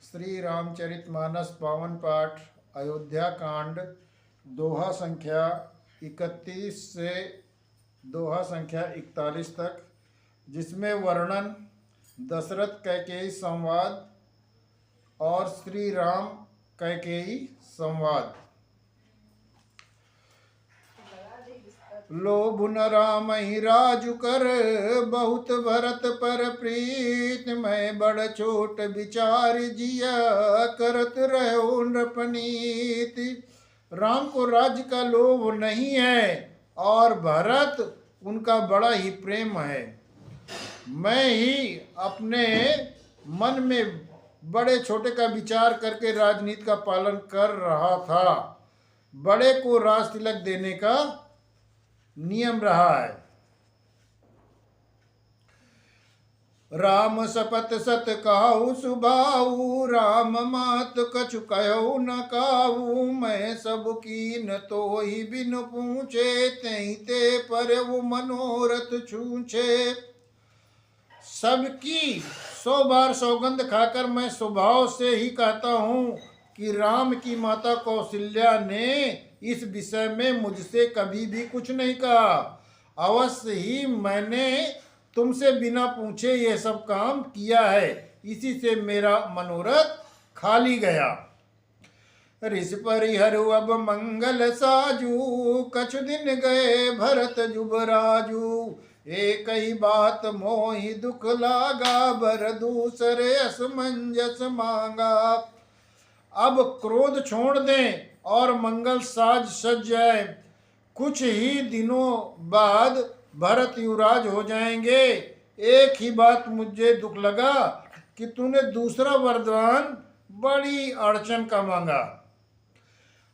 श्री रामचरितमानस पावन पाठ अयोध्या कांड दोहा संख्या 31 से दोहा संख्या 41 तक, जिसमें वर्णन दशरथ कैकेयी संवाद और श्री राम कैकेयी संवाद। लोभ न राम ही राजु कर, बहुत भरत पर प्रीत। मैं बड़ छोट विचार जिया, करत रहो नृपनीति। राम को राज्य का लोभ नहीं है और भरत उनका बड़ा ही प्रेम है। मैं ही अपने मन में बड़े छोटे का विचार करके राजनीति का पालन कर रहा था। बड़े को राज तिलक देने का नियम रहा है। राम सपत सत कहु सुभाऊ, राम मात कछु कहु न काऊ। मैं सब कीन तो ही बिन पूछे, तई ते पर वो मनोरथ छूछे। सबकी 100 बार सौगंध खाकर मैं स्वभाव से ही कहता हूँ कि राम की माता कौशल्या ने इस विषय में मुझसे कभी भी कुछ नहीं कहा। अवश्य ही मैंने तुमसे बिना पूछे यह सब काम किया है, इसी से मेरा मनोरथ खाली गया। ऋषि परिहरु अब मंगल साजू, कछु दिन गए भरत जुबराजू। एक ही बात मोहि दुख लागा, बर दूसरे असमंजस मांगा। अब क्रोध छोड़ दें और मंगल साज सज जाए। कुछ ही दिनों बाद भरत युवराज हो जाएंगे। एक ही बात मुझे दुख लगा कि तूने दूसरा वरदान बड़ी अड़चन का मांगा।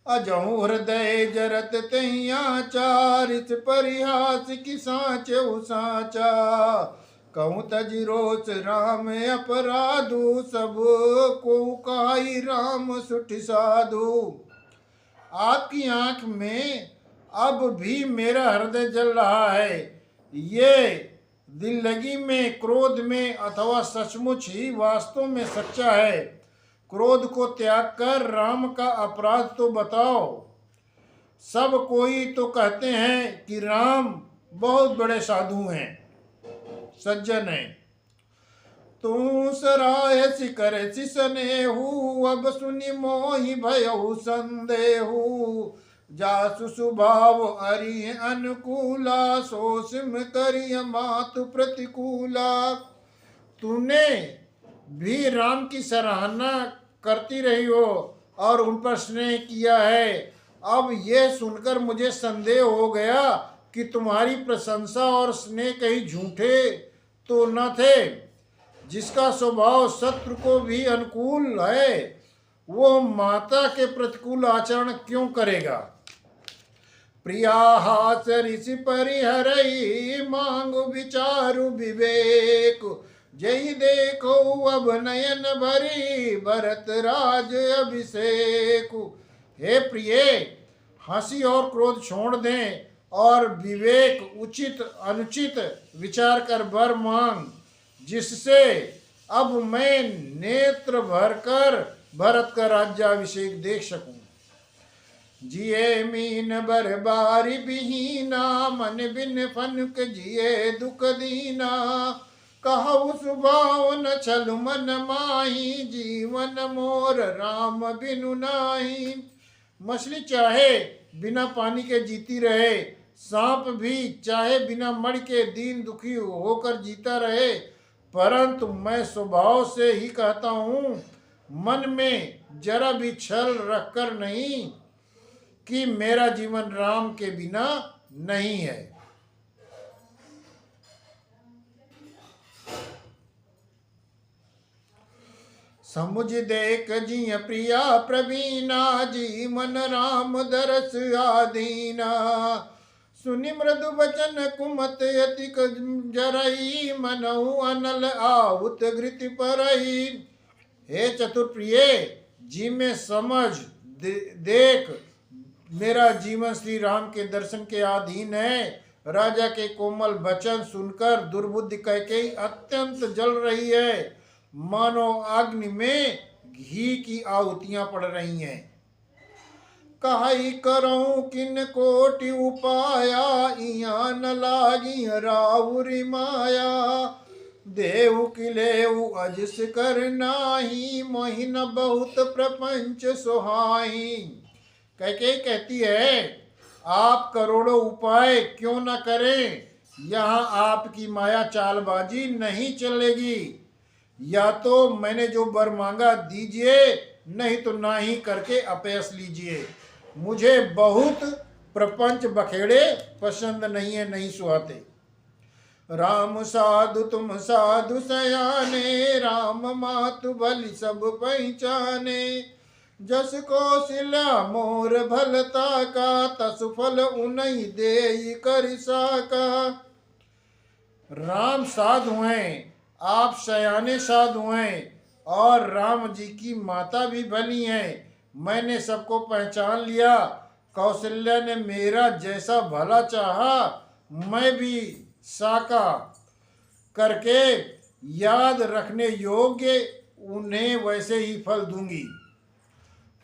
अजहु हृदय जरत तहिया चार, इस परिहास की साँचहु साँचा। कहूँ तजि रोष राम अपराधु, सब को काई राम सुठ साधु। आपकी आंख में अब भी मेरा हृदय जल रहा है। ये दिल लगी में, क्रोध में अथवा सचमुच ही वास्तव में सच्चा है। क्रोध को त्याग कर राम का अपराध तो बताओ। सब कोई तो कहते हैं कि राम बहुत बड़े साधु हैं, सज्जन हैं। तू सराय शिकर सिसनेहु, अब सुनि मोहि भयउ संदेहु। जासु स्वभाव अरि अनुकूला, सो सिम करिय मातु प्रतिकूला। तूने भी राम की सराहना करती रही हो और उन पर स्नेह किया है। अब यह सुनकर मुझे संदेह हो गया कि तुम्हारी प्रशंसा और स्नेह कहीं झूठे तो न थे। जिसका स्वभाव शत्रु को भी अनुकूल है, वो माता के प्रतिकूल आचरण क्यों करेगा। प्रिया हास ऋषि परिहरई, मांगु विचारु विवेक। जय देखो अब नयन भरी, भरत राज अभिषेक। हे प्रिय, हंसी और क्रोध छोड़ दें और विवेक उचित अनुचित विचार कर वर मांग, जिससे अब मैं नेत्र भरकर भरत का राज्याभिषेक देख सकूं। जिये मीन बर बारी बिहीना, मन बिन फनुक जिये दुख दीना। कहु स्वभाव न छल मन माही, जीवन मोर राम बिनु नाही। मछली चाहे बिना पानी के जीती रहे, सांप भी चाहे बिना मणि के दीन दुखी होकर जीता रहे, परंतु मैं स्वभाव से ही कहता हूँ, मन में जरा भी छल रखकर नहीं, कि मेरा जीवन राम के बिना नहीं है। समुझ देख जिय प्रिया प्रवीणा, जीवन राम दरस आधीना। सुनि मृदु वचन कुमत अतिक जरई, मनहु अनल आहुत घृत परई। हे चतुर प्रिय, जी में समझ देख, मेरा जीवन श्री राम के दर्शन के अधीन है। राजा के कोमल वचन सुनकर दुर्बुद्धि कैकेयी अत्यंत जल रही है। मानो अग्नि में घी की आहुतियां पड़ रही हैं। कहाई करऊं किन कोटि उपाया, इया न लागी राउरी माया। देव किलेऊ अजस कर नाही, मोहिन बहुत प्रपंच सुहाई। कैकेयी कहती है, आप करोड़ों उपाय क्यों न करें, यहाँ आपकी माया चालबाजी नहीं चलेगी। या तो मैंने जो वर मांगा दीजिए, नहीं तो ना ही करके अपयस लीजिए। मुझे बहुत प्रपंच बखेड़े पसंद नहीं है, नहीं सुहाते। राम साधु तुम साधु सयाने, राम मातु बलि सब पहचाने। जस कौशल्या मोर भलता का, तस फल उन्हीं देई कर साका। राम साधु हैं, आप सयाने साधु हैं, और राम जी की माता भी भली हैं। मैंने सबको पहचान लिया। कौशल्या ने मेरा जैसा भला चाहा, मैं भी साका करके याद रखने योग्य उन्हें वैसे ही फल दूंगी।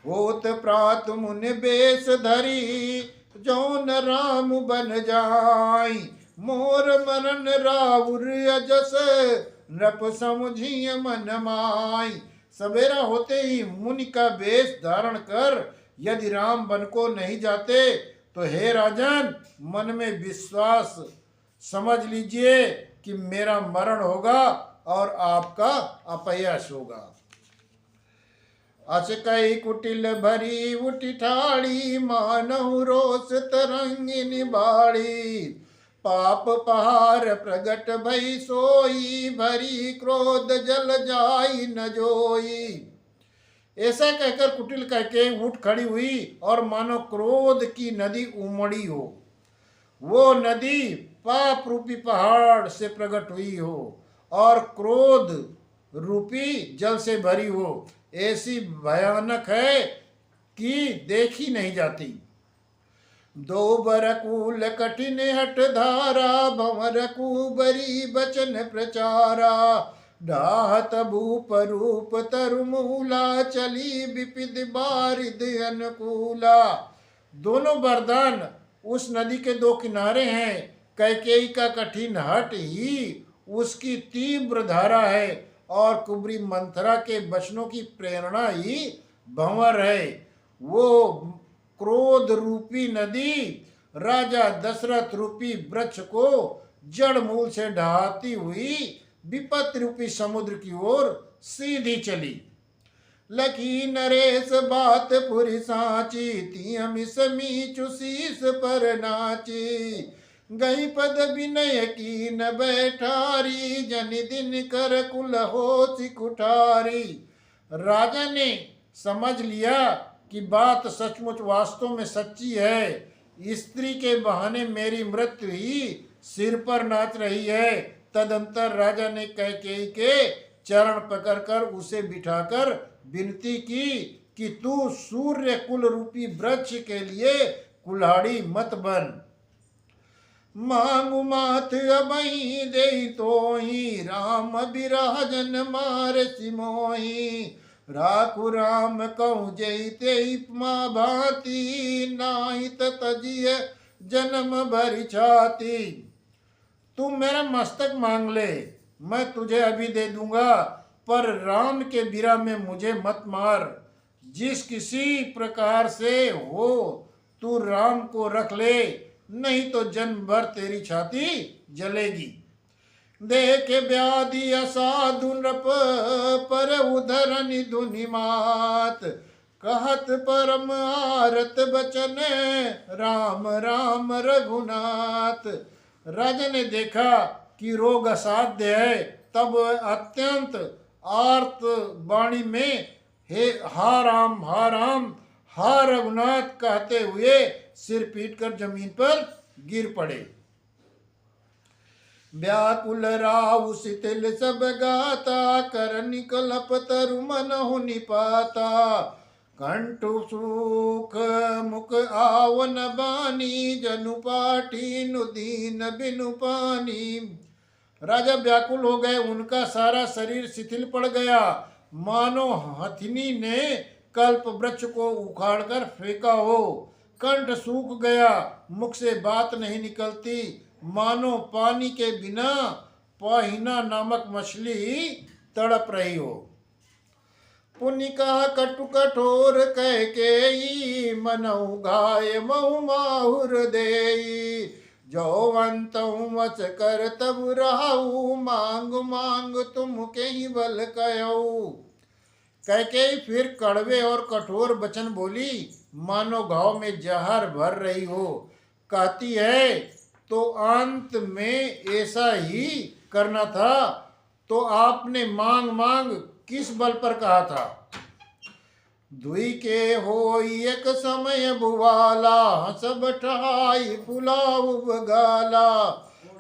होत प्रात मुन बेश धरी, जौन राम बन जाई। मोर मरण राउर अजस, नृप समझिय मन माई। सवेरा होते ही मुनि का वेश धारण कर यदि राम बन को नहीं जाते, तो हे राजन, मन में विश्वास समझ लीजिए कि मेरा मरण होगा और आपका अपयश होगा। अस कई कुटिल भरी उठी ठाड़ी, मानहु रोष तरंगिनी बाड़ी। पाप पहार प्रगट भई सोई, भरी क्रोध जल जाई न जोई। ऐसा कहकर कुटिल कहके उठ खड़ी हुई और मानो क्रोध की नदी उमड़ी हो। वो नदी पाप रूपी पहाड़ से प्रकट हुई हो और क्रोध रूपी जल से भरी हो। ऐसी भयानक है कि देखी नहीं जाती। दो बरकूल कठिन हट धारा, भंवर कुबरी बचन प्रचारा। डाहत भूप रूप तरुमूला, चली विपिद बारिद अनुकूला। दोनों वरदान उस नदी के दो किनारे हैं। कैकेयी का कठिन हट ही उसकी तीव्र धारा है और कुबरी मंथरा के वचनों की प्रेरणा ही भंवर है। वो क्रोध रूपी नदी राजा दशरथ रूपी वृक्ष को जड़ मूल से ढहाती हुई विपत्ति रूपी समुद्र की ओर सीधी चली। लखी नरेश बात पुरी साची, तियम समीचु शीस पर नाची। गई पद विनय की न बैठारी, जन दिन कर कुल होसी कुठारी। राजा ने समझ लिया कि बात सचमुच वास्तव में सच्ची है। स्त्री के बहाने मेरी मृत्यु ही सिर पर नाच रही है। तदंतर राजा ने कैकेयी के चरण पकड़कर उसे बिठाकर विनती की कि तू सूर्य कुल रूपी वृक्ष के लिए कुल्हाड़ी मत बन। मांगु माथ अबही दे तो ही, राम बिराजन मार सिमोही। राखु राम कहूँ जैते माँ भांति, नाहित तजिय जन्म भरी छाती। तू मेरा मस्तक मांग ले, मैं तुझे अभी दे दूंगा, पर राम के बिरा में मुझे मत मार। जिस किसी प्रकार से हो तू राम को रख ले, नहीं तो जन्म भर तेरी छाती जलेगी। देख व्याधि असाधु नृप, पर उधरनि धुनि मात। कहत परम आरत बचन, राम राम रघुनाथ। राजा ने देखा कि रोग असाध्य है, तब अत्यंत आर्त वाणी में हे हा राम हा रघुनाथ कहते हुए सिर पीटकर जमीन पर गिर पड़े। व्याकुल राहु शिथिल सब गाता, कर निकलप तरु मनहु निपाता। कंठु सुख मुख आवन बानी, जनु पाठी नुदीन बिनु पानी। राजा व्याकुल हो गए, उनका सारा शरीर शिथिल पड़ गया मानो हथिनी ने कल्प वृक्ष को उखाड़कर फेंका हो। कंठ सूख गया, मुख से बात नहीं निकलती, मानो पानी के बिना पाहिना नामक मछली तड़प रही हो। पुनि कहा कटु कठोर कह के मनऊ घाय महु माहुर देई, जौवंतऊ वच कर तब रहू, मांग मांग तुम के ही बल कयऊ। कह के फिर कड़वे और कठोर वचन बोली, मानो घाव में जहर भर रही हो। कहती है तो अंत में ऐसा ही करना था, तो आपने मांग मांग किस बल पर कहा था। दुई के हो एक समय बुवाला, हंस बठाई फुलाउब गाला,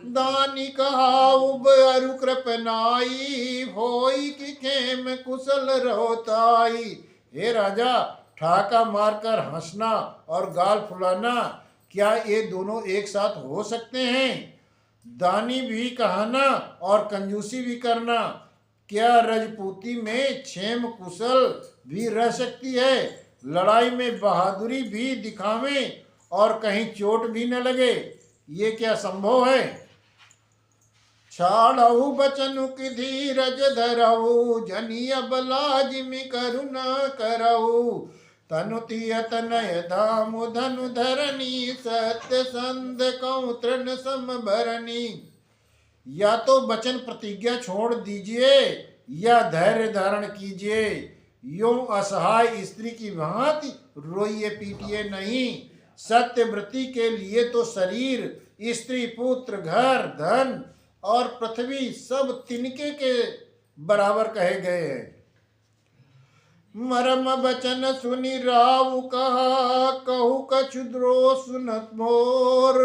दानी कहा उब अरु कृपनाई, होई कि खेम कुशल रोताई। हे राजा, ठाका मारकर हंसना और गाल फुलाना, क्या ये दोनों एक साथ हो सकते हैं। दानी भी कहना और कंजूसी भी करना, क्या रजपूती में क्षेम कुशल भी रह सकती है। लड़ाई में बहादुरी भी दिखावें और कहीं चोट भी न लगे, ये क्या संभव है। छाड़ऊ बचनु की धीरज धरऊ, जनिय बलाजिमि करुणा करऊ, तनु तिय तनय धामु धनु धरनी, सत्य संध कौ तृण सम भरनी। या तो वचन प्रतिज्ञा छोड़ दीजिए या धैर्य धारण कीजिए। यूं असहाय स्त्री की भांति रोइए पीटिए नहीं। सत्यव्रती के लिए तो शरीर, स्त्री, पुत्र, घर, धन और पृथ्वी सब तिनके के बराबर कहे गए हैं। मरम बचन सुनि राव कहा, कहु कछु द्रोह सुनत मोर,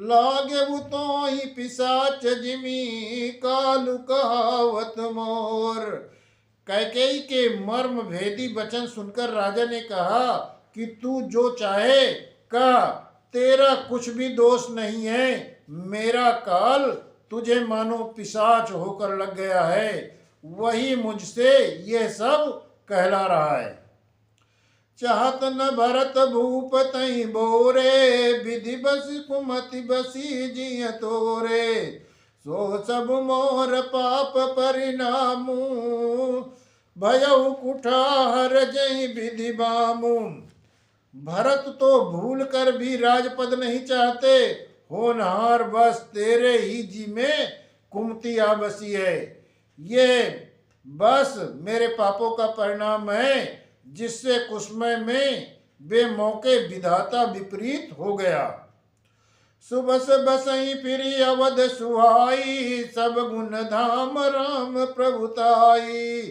लागे तो ही पिशाच जिमी, कालु कहावत मोर। कैकेयी के मर्म भेदी वचन सुनकर राजा ने कहा कि तू जो चाहे कह, तेरा कुछ भी दोष नहीं है। मेरा काल तुझे मानो पिशाच होकर लग गया है, वही मुझसे ये सब कहला रहा है। चाहत न भरत भूप तई बोरे, विधि बसी कुमति बसी जिय तोरे, सो सब मोर पाप परिणामू, भयउ कुठार जय विधि बामू। भरत तो भूल कर भी राजपद नहीं चाहते, होनहार बस तेरे ही जी में कुमति आ बसी है। ये बस मेरे पापों का परिणाम है, जिससे कुसमय में बेमौके विधाता विपरीत हो गया। सुबस बसई फिरी अवध सुहाई, सब गुण धाम राम प्रभुताई,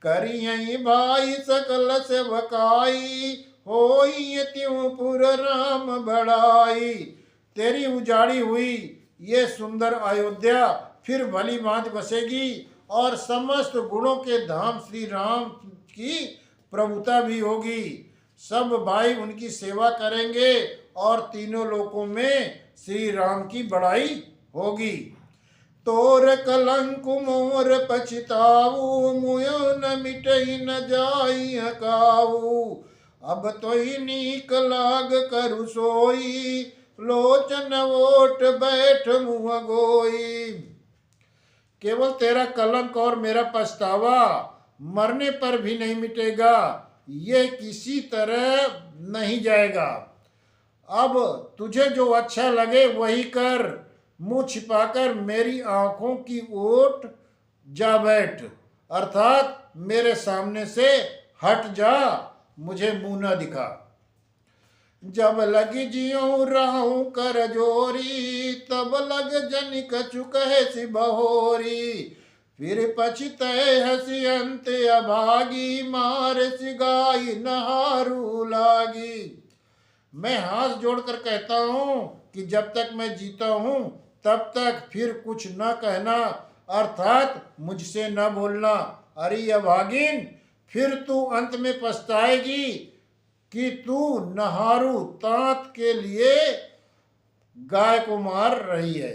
करियई भाई सकल सेवकाई, होई त्यों पुर राम बड़ाई। तेरी उजाड़ी हुई ये सुंदर अयोध्या फिर भली भांति बसेगी और समस्त गुणों के धाम श्री राम की प्रभुता भी होगी। सब भाई उनकी सेवा करेंगे और तीनों लोकों में श्री राम की बड़ाई होगी। तोर कलंक मोर पछताऊ, मुयो न मिटई न जाई हकाऊ, अब तो ही नीक लाग करु सोई, लोचन ओट बैठ मुँह गोई। केवल तेरा कलंक और मेरा पछतावा मरने पर भी नहीं मिटेगा, ये किसी तरह नहीं जाएगा। अब तुझे जो अच्छा लगे वही कर, मुंह छिपाकर मेरी आंखों की ओट जा बैठ, अर्थात मेरे सामने से हट जा, मुझे मुंह न दिखा। जब लगी जियो रहूं कर जोरी, तब लग जन कछु कहे सी बहोरी, फिर पछतय हसी अंत अभागी, मार सिगाई नहारू लागी। मैं हाथ जोड़कर कहता हूँ कि जब तक मैं जीता हूँ तब तक फिर कुछ न कहना, अर्थात मुझसे न बोलना। अरे अभागिन, फिर तू अंत में पछताएगी कि तू नहारू तांत के लिए गाय को मार रही है।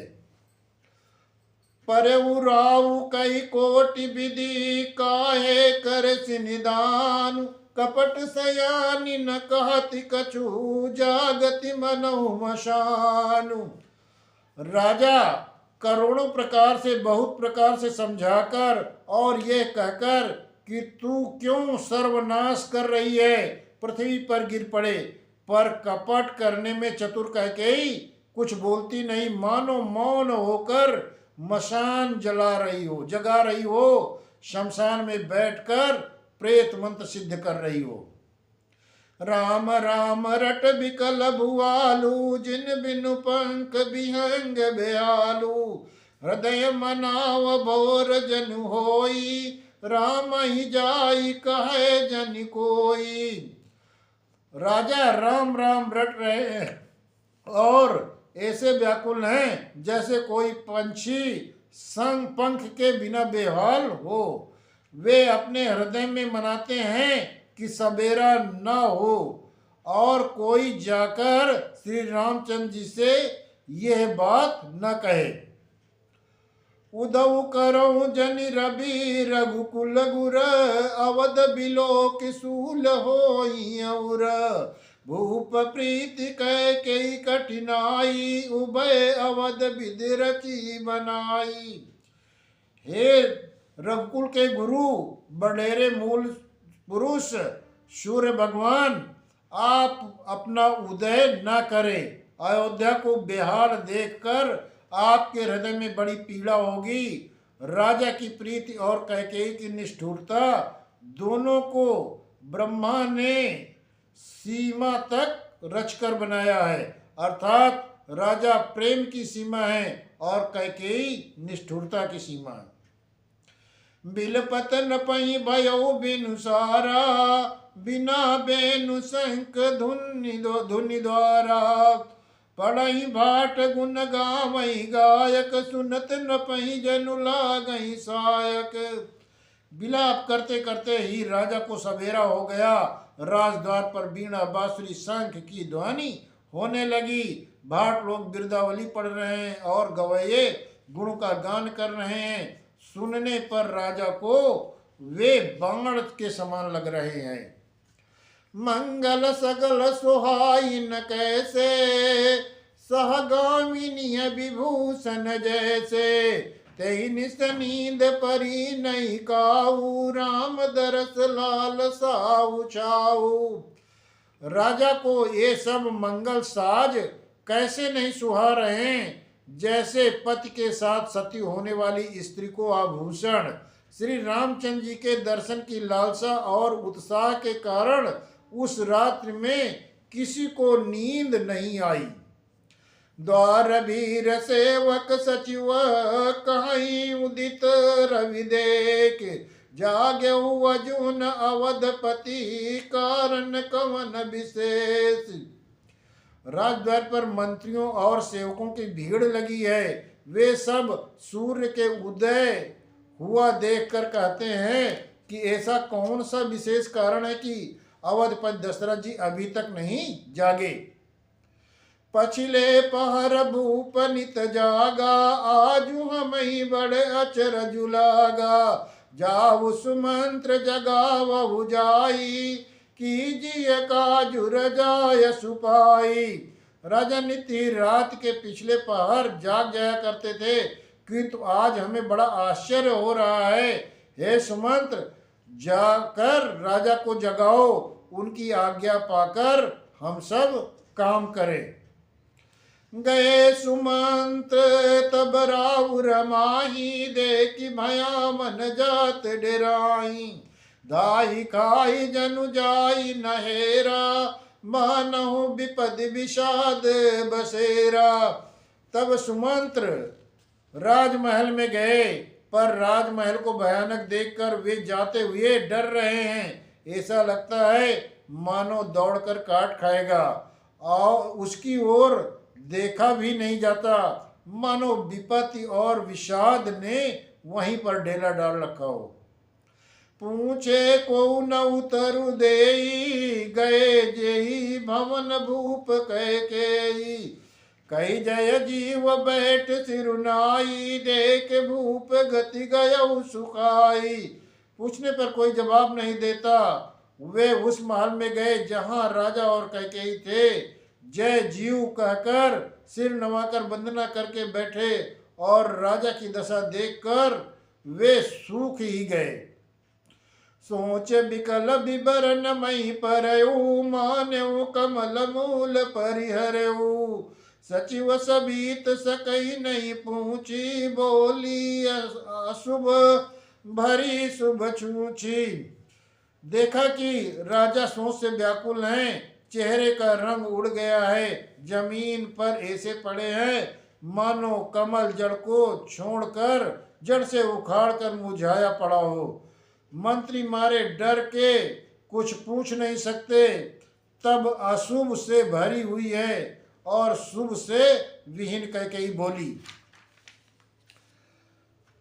परउराऊ कई कोटि विधि काहे करसि निदान। कपट सयानी न कहति कछु जागति मनहु मशानु। राजा करोड़ों प्रकार से बहुत प्रकार से समझाकर और ये कहकर कि तू क्यों सर्वनाश कर रही है, पृथ्वी पर गिर पड़े, पर कपट करने में चतुर कह के ही कुछ बोलती नहीं, मानो मौन होकर मशान जला रही हो, जगा रही हो, शमशान में बैठकर प्रेत मंत्र सिद्ध कर रही हो। राम राम रट बिकल भुआलू, जिन बिनु पंख बिहंग बेआलू। हृदय मनाव भोर जनु होई, राम ही जाई कहे जन कोई। राजा राम राम रट रहे हैं और ऐसे व्याकुल हैं जैसे कोई पंछी संग पंख के बिना बेहाल हो। वे अपने हृदय में मनाते हैं कि सवेरा न हो और कोई जाकर श्री रामचंद्र जी से यह बात न कहे। उदव करऊ जनि रवि रघुकुल गुर, अवध बिलोक सूल होई और। भूप प्रीति कह के कठिनाई, उभय अवध विधि रची बनाई। हे रघुकुल के गुरु बडेरे मूल पुरुष सूर्य भगवान, आप अपना उदय न करें। अयोध्या को बेहाल देखकर आपके हृदय में बड़ी पीड़ा होगी। राजा की प्रीति और कैकेयी की निष्ठुरता, दोनों को ब्रह्मा ने सीमा तक रचकर बनाया है। अर्थात राजा प्रेम की सीमा है और कैकेयी निष्ठुरता की सीमा है। बिलपत न पई भयो बिनु सारा, बिना बेनु शंख धुनि द्वारा। पढ़ई भाट गुण गावई गायक, सुनत न पई जनु लागई सायक। विलाप करते करते ही राजा को सवेरा हो गया। राजद्वार पर बीणा बांसुरी शंख की ध्वनि होने लगी। भाट लोग बिरदावली पढ़ रहे हैं और गवैये गुण का गान कर रहे हैं। सुनने पर राजा को वे बाण के समान लग रहे हैं। मंगल सगल सुहाइन कैसे, सहगामिनी विभूषण जैसे। तेहि निस नींद परी नहीं काऊ, राम दरस लाल साऊ छाऊ। राजा को ये सब मंगल साज कैसे नहीं सुहा रहे हैं, जैसे पति के साथ सती होने वाली स्त्री को आभूषण। श्री रामचंद्र जी के दर्शन की लालसा और उत्साह के कारण उस रात्रि में किसी को नींद नहीं आई। द्वार वीर सेवक सचिव, कहीं उदित रवि देख। जाग्यऊ अजुन अवधपति, कारण कवन विशेष। राजद्वार पर मंत्रियों और सेवकों की भीड़ लगी है। वे सब सूर्य के उदय हुआ देखकर कहते हैं कि ऐसा कौन सा विशेष कारण है कि अवधपति दशरथ जी अभी तक नहीं जागे। पछिले पहर भूप नित जागा, आजू हम ही बड़े अचरज लागा। जाऊ सुमंत्र जगावहु जाई, कीजिए काजुर जाय सुपाई। राजा नित्य रात के पिछले पहर जाग जाया करते थे, किंतु आज हमें बड़ा आश्चर्य हो रहा है। हे सुमंत्र, जाकर राजा को जगाओ, उनकी आज्ञा पाकर हम सब काम करें। गए सुमंत्र तब राउर माही, देखी भया मन जात डेराई। दाई खाई जनु जाई नहेरा, मानहु विपद विषाद बसेरा। तब सुमंत्र राजमहल में गए, पर राजमहल को भयानक देखकर वे जाते हुए डर रहे हैं। ऐसा लगता है मानो दौड़कर काट खाएगा और उसकी ओर देखा भी नहीं जाता, मानो विपत्ति और विषाद ने वहीं पर डेला डाल रखा हो। पूछे को न उतरु देई, गए जेही भवन भूप कैकेयी। कही जय जीव बैठ सिरुनाई, देख भूप गति गयौ सुखाई। पूछने पर कोई जवाब नहीं देता। वे उस महल में गए जहां राजा और कैकेयी थे। जय जीव कहकर सिर नवाकर वंदना करके बैठे और राजा की दशा देखकर वे सूख ही गए। सोच बिकल बिबरन मई परयऊ, मान्यऊ कमल मूल परिहरऊ। सचिव सबीत सकई नहीं पूछी, बोली अशुभ भरी शुभ छूछी। देखा कि राजा सोच से व्याकुल हैं, चेहरे का रंग उड़ गया है, जमीन पर ऐसे पड़े हैं मानो कमल जड़ को छोड़कर जड़ से उखाड़ कर मुरझाया पड़ा हो। मंत्री मारे डर के कुछ पूछ नहीं सकते। तब अशुभ से भरी हुई है और शुभ से विहीन कैकेयी बोली,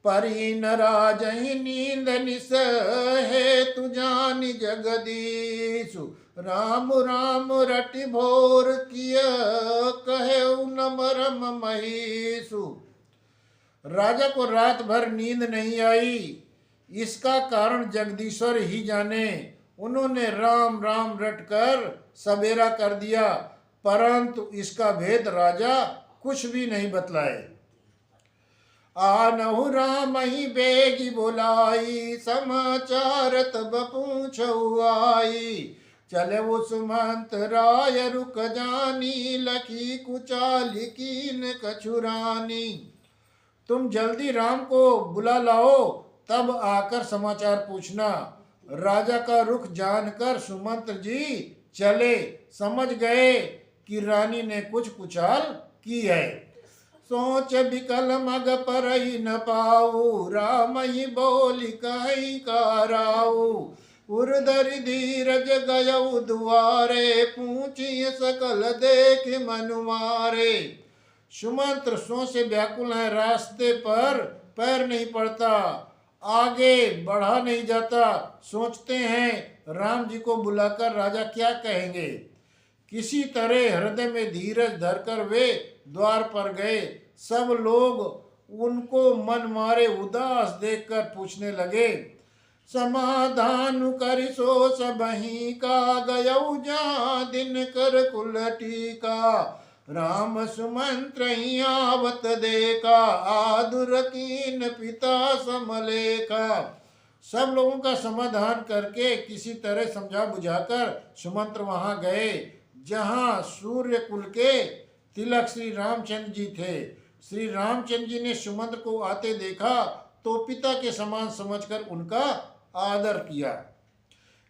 परी न राजहि नींद निस है, तु जानि जगदीशु। राम राम रटि भोर किय, कहेउ न मरम महीसु। राजा को रात भर नींद नहीं आई, इसका कारण जगदीश्वर ही जाने। उन्होंने राम राम रटकर सवेरा कर दिया, परंतु इसका भेद राजा कुछ भी नहीं बतलाए। आनहु राम ही बेगी बुलाई, समाचार तब पूछऊ आई। चले वो सुमंत राय रुक जानी, लखी कुचाली कीन कछुरानी। तुम जल्दी राम को बुला लाओ, तब आकर समाचार पूछना। राजा का रुख जानकर सुमंत जी चले, समझ गए कि रानी ने कुछ कुचाल की है। सोच बिकल मग पर ही न पाऊ, राम ही बोली कही कराऊ। उर्धरि धीरज गयऊ दुआरे, पूछी सकल देख मनुमारे। सुमंत्र सो से व्याकुल है, रास्ते पर पैर नहीं पड़ता, आगे बढ़ा नहीं जाता। सोचते हैं राम जी को बुलाकर राजा क्या कहेंगे। किसी तरह हृदय में धीरज धरकर वे द्वार पर गए। सब लोग उनको मन मारे उदास देखकर पूछने लगे, समाधान करि सो सबही का, गयऊ जहाँ दिन कर कुल टीका। राम सुमंत्र ही आवत देखा, आदुर कीन पिता समलेखा। सब लोगों का समाधान करके किसी तरह समझा बुझाकर सुमंत्र वहां गए जहां सूर्य कुल के तिलक श्री रामचंद्र जी थे। श्री रामचंद्र जी ने सुमंत्र को आते देखा तो पिता के समान समझकर उनका आदर किया।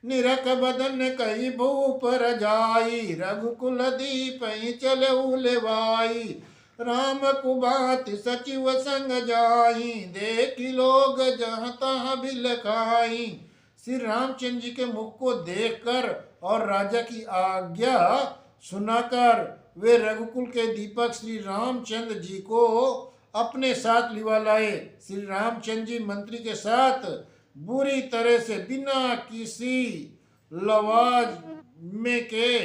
निरख बदन कई भूप रजाई, रघुकुल दीप चले उलेवाई। राम कुबात सचिव संग जाई, देखी लोग जहाँ तहाँ बिल खाई। श्री रामचंद्र जी के मुख को देखकर और राजा की आज्ञा सुनाकर वे रघुकुल के दीपक श्री रामचंद्र जी को अपने साथ लिवा लाए। श्री रामचंद्र जी मंत्री के साथ बुरी तरह से बिना किसी लवाज में के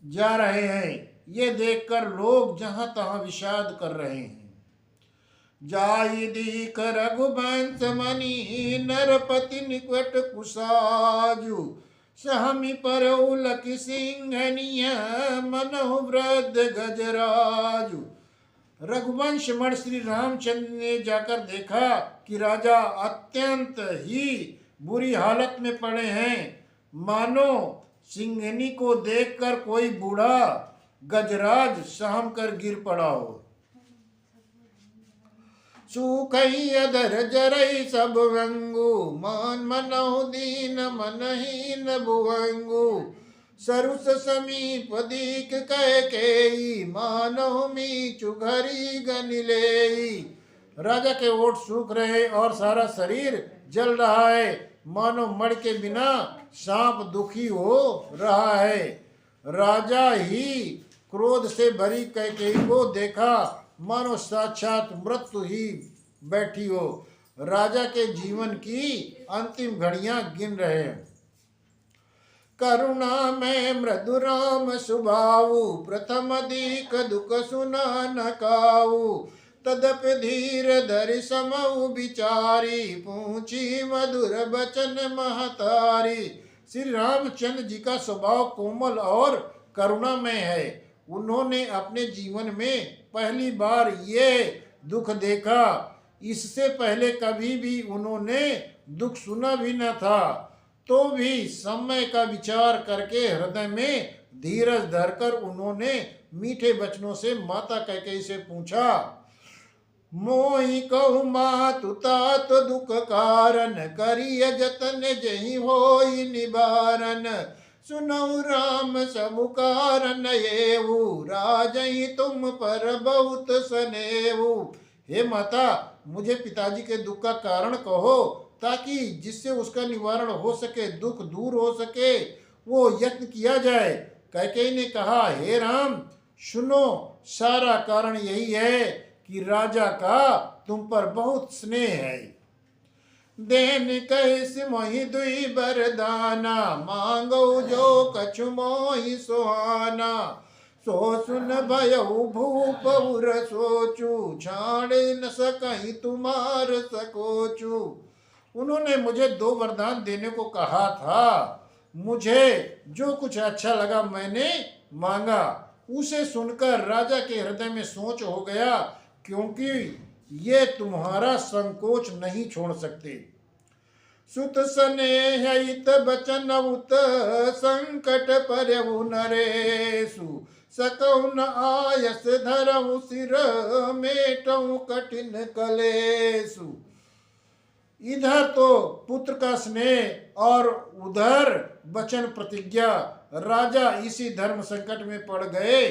जा रहे हैं। ये देखकर लोग जहां तहां विषाद कर रहे हैं। जाई दीख रघुवंश मणि, नरपति निकट कुसाजु। सहमी परऊ लखि सिंहनिय, मनहु वृद्ध गजराजु। रघुवंश मण श्री रामचंद्र ने जाकर देखा कि राजा अत्यंत ही बुरी हालत में पड़े हैं, मानो सिंहनी को देखकर कोई बूढ़ा गजराज सहम कर गिर पड़ा हो। सूखई अधर जरई सब रंगु, मान मनहु दीन मनहीन भुवंगु। सरुस समीप दीख कैकेयी, मानहु मीचु घरी गनिलेई। राजा के ओठ सूख रहे और सारा शरीर जल रहा है, मानो मड़ के बिना सांप दुखी हो रहा है। राजा ही क्रोध से भरी कैकेयी को देखा, मानो साक्षात मृत्यु ही बैठी हो। राजा के जीवन की अंतिम घड़ियां गिन रहे हैं। करुणा में मृदु राम सुभाऊ, प्रथम दीक दुख सुना न काऊ। तदपि धीर धरि समऊ विचारी, पूछी मधुर बचन महतारी। श्री रामचंद्र जी का स्वभाव कोमल और करुणामय है। उन्होंने अपने जीवन में पहली बार ये दुख देखा। इससे पहले कभी भी उन्होंने दुख सुना भी न था। तो भी समय का विचार करके हृदय में धीरज धरकर उन्होंने मीठे वचनों से माता कैकेयी से पूछा, मोहि कहु मातु तात दुख कारण, करिय जतन जहि होई निवारण। सुनऊ राम सब कारण एवु, राजहि तुम पर बहुत स्नेहु। हे माता, मुझे पिताजी के दुख का कारण कहो, ताकि जिससे उसका निवारण हो सके, दुख दूर हो सके, वो यत्न किया जाए। कैकेयी ने कहा, हे राम सुनो, सारा कारण यही है कि राजा का तुम पर बहुत स्नेह है। देन कैसे मोहि दुई बरदाना, मांगो जो कछु मोहि सुहाना। सो सुन भयउ भूप उर सोचू, छाड़े न सकहि तुम्हार सकोचू। उन्होंने मुझे 2 वरदान देने को कहा था। मुझे जो कुछ अच्छा लगा मैंने मांगा। उसे सुनकर राजा के हृदय में सोच हो गया, क्योंकि ये तुम्हारा संकोच नहीं छोड़ सकते। सुत स्नेह हित बचन उत, संकट परहु नरेशु। सकौ न आयस धरहु सिर, मेटहु कठिन कलेशु। इधर तो पुत्र का स्नेह और उधर वचन प्रतिज्ञा। राजा इसी धर्म संकट में पड़ गए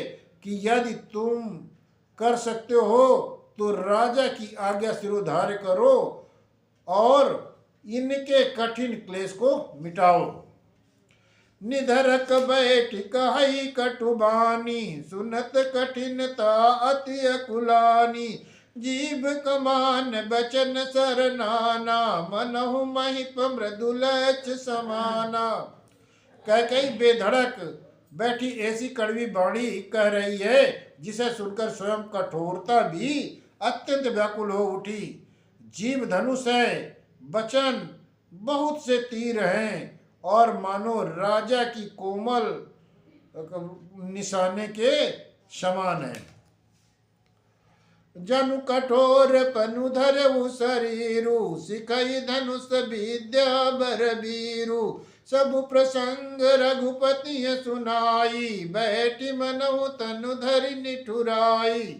कि यदि तुम कर सकते हो तो राजा की आज्ञा सिरोधार्य करो और इनके कठिन क्लेश को मिटाओ। निधरक बैठ कहि कटुबानी, सुनत कठिनता अति अकुलानी। जीव कमान बचन सरनाना, मनहु महिप मृदुलच समाना। कैकेयी बेधड़क बैठी ऐसी कड़वी बाणी कह रही है जिसे सुनकर स्वयं कठोरता भी अत्यंत व्याकुल हो उठी। जीव धनुष है, वचन बहुत से तीर हैं और मानो राजा की कोमल निशाने के समान है। जनु कठोर पनु धरऊ शरीरु, सिखई धनुष विद्या बरबीरु। सब प्रसंग रघुपति सुनाई, बैठी मनहु तनु धरि निठुराई।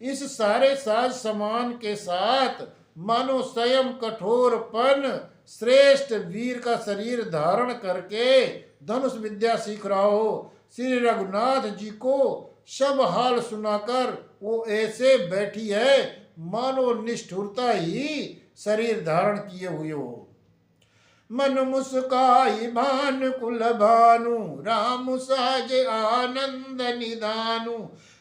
इस सारे साज समान के साथ मानो स्वयं कठोरपन श्रेष्ठ वीर का शरीर धारण करके धनुष विद्या सीख रहा हो। श्री रघुनाथ जी को सब हाल सुनाकर वो ऐसे बैठी है मानो निष्ठुरता ही शरीर धारण किए हुए हो। मन मुस्काई भानु कुल भानु, राम सहज आनंद निदानु।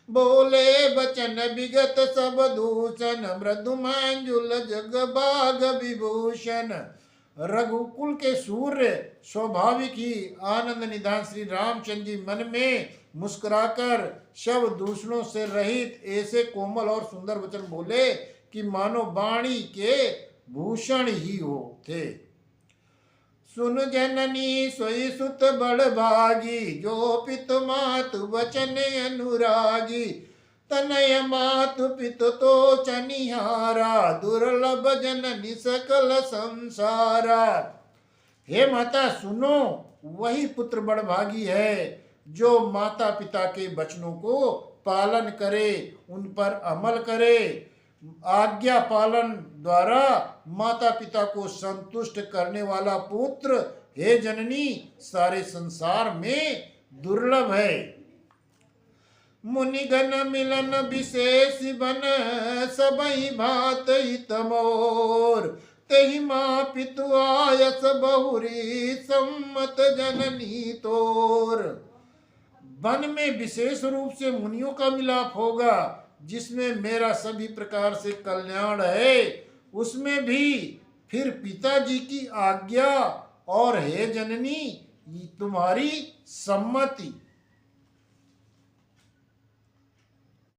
बोले बचन विगत सब दूषण, मृदु मंजुल जग बाग विभूषण। रघुकुल के सूर्य स्वाभाविक ही आनंद निधान श्री रामचंद्र जी मन में मुस्कुराकर शव दूषणों से रहित ऐसे कोमल और सुंदर वचन बोले कि मानो वाणी के भूषण ही हो थे। सुन जननी सोई सुत बड़ भागी, जो पित मातु वचन अनुरागी। तनय मातु पित तो चनिहारा, दुर्लभ जननी सकल संसारा। हे माता सुनो, वही पुत्र बड़भागी है जो माता पिता के वचनों को पालन करे, उन पर अमल करे। आज्ञा पालन द्वारा माता पिता को संतुष्ट करने वाला पुत्र हे जननी सारे संसार में दुर्लभ है। मुनिगण मिलन विशेष बन, सबई भात हित मोर। तेहि माँ पितु आयस बहुरी, सम्मत जननी तोर। वन में विशेष रूप से मुनियों का मिलाप होगा, जिसमें मेरा सभी प्रकार से कल्याण है। उसमें भी फिर पिताजी की आज्ञा और हे जननी तुम्हारी सम्मति